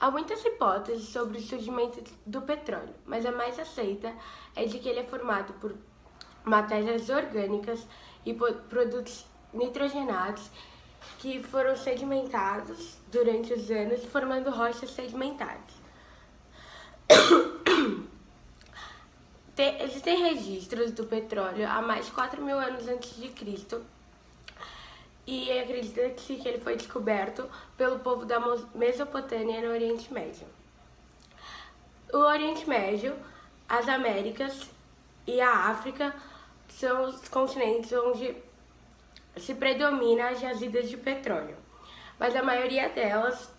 Há muitas hipóteses sobre o surgimento do petróleo, mas a mais aceita é de que ele é formado por matérias orgânicas e produtos nitrogenados que foram sedimentados durante os anos, formando rochas sedimentares. Existem registros do petróleo há mais de 4.000 anos antes de Cristo, e acredita-se que ele foi descoberto pelo povo da Mesopotâmia no Oriente Médio. O Oriente Médio, as Américas e a África são os continentes onde se predomina as jazidas de petróleo, mas a maioria delas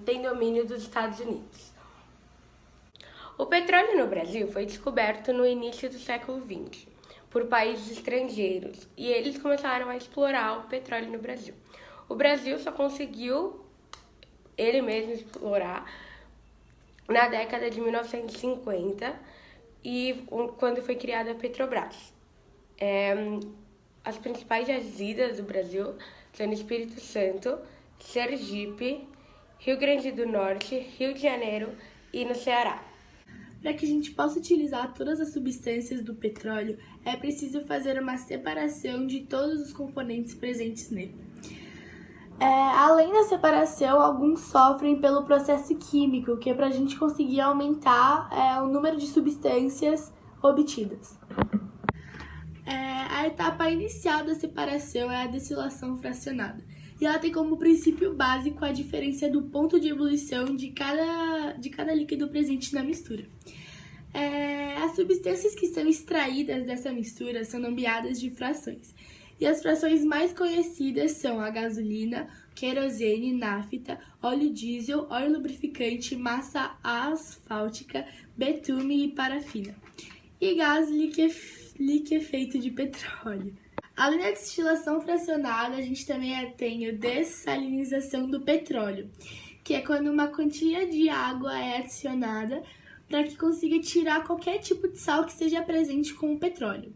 tem domínio dos Estados Unidos. O petróleo no Brasil foi descoberto no início do século XX por países estrangeiros e eles começaram a explorar o petróleo no Brasil. O Brasil só conseguiu ele mesmo explorar na década de 1950 e quando foi criada a Petrobras. As principais jazidas do Brasil são no Espírito Santo, Sergipe, Rio Grande do Norte, Rio de Janeiro e no Ceará. Para que a gente possa utilizar todas as substâncias do petróleo, é preciso fazer uma separação de todos os componentes presentes nele. Além da separação, alguns sofrem pelo processo químico, que é para a gente conseguir aumentar o número de substâncias obtidas. A etapa inicial da separação é a destilação fracionada, e ela tem como princípio básico a diferença do ponto de ebulição de cada líquido presente na mistura. As substâncias que são extraídas dessa mistura são nomeadas de frações. E as frações mais conhecidas são a gasolina, querosene, nafta, óleo diesel, óleo lubrificante, massa asfáltica, betume e parafina. E gás liquefeito de petróleo. Além da destilação fracionada, a gente também tem a dessalinização do petróleo, que é quando uma quantia de água é adicionada para que consiga tirar qualquer tipo de sal que esteja presente com o petróleo.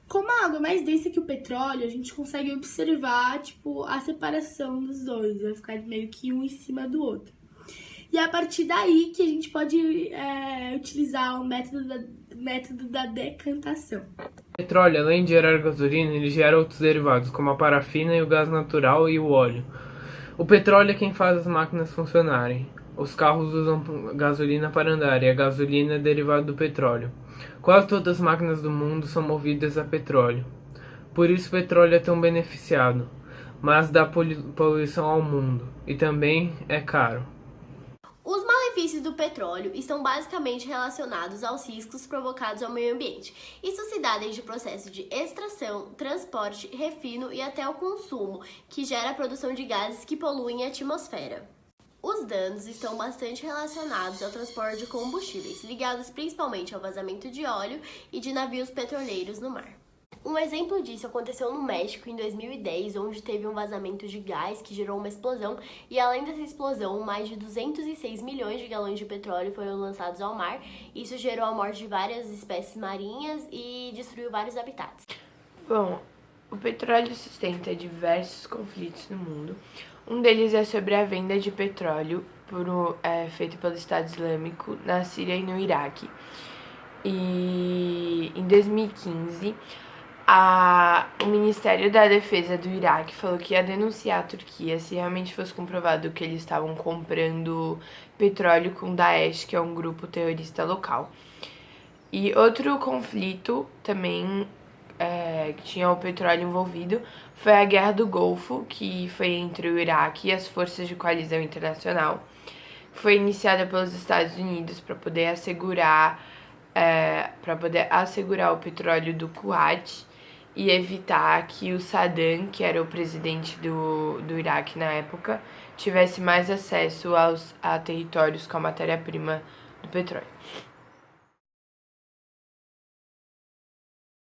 Como a água é mais densa que o petróleo, a gente consegue observar a separação dos dois, vai ficar meio que um em cima do outro. E é a partir daí que a gente pode utilizar o método da decantação. O petróleo, além de gerar gasolina, ele gera outros derivados, como a parafina e o gás natural e o óleo. O petróleo é quem faz as máquinas funcionarem. Os carros usam gasolina para andar e a gasolina é derivado do petróleo. Quase todas as máquinas do mundo são movidas a petróleo. Por isso o petróleo é tão beneficiado, mas dá poluição ao mundo e também é caro. Os malefícios do petróleo estão basicamente relacionados aos riscos provocados ao meio ambiente. Isso se dá desde o processo de extração, transporte, refino e até o consumo, que gera a produção de gases que poluem a atmosfera. Os danos estão bastante relacionados ao transporte de combustíveis, ligados principalmente ao vazamento de óleo e de navios petroleiros no mar. Um exemplo disso aconteceu no México em 2010, onde teve um vazamento de gás que gerou uma explosão e, além dessa explosão, mais de 206 milhões de galões de petróleo foram lançados ao mar. Isso gerou a morte de várias espécies marinhas e destruiu vários habitats. Bom, o petróleo sustenta diversos conflitos no mundo. Um deles é sobre a venda de petróleo feito pelo Estado Islâmico na Síria e no Iraque. E em 2015, o Ministério da Defesa do Iraque falou que ia denunciar a Turquia se realmente fosse comprovado que eles estavam comprando petróleo com Daesh, que é um grupo terrorista local. E outro conflito também que tinha o petróleo envolvido foi a Guerra do Golfo, que foi entre o Iraque e as forças de coalizão internacional. Foi iniciada pelos Estados Unidos para poder assegurar o petróleo do Kuwait e evitar que o Saddam, que era o presidente do Iraque na época, tivesse mais acesso a territórios com a matéria-prima do petróleo.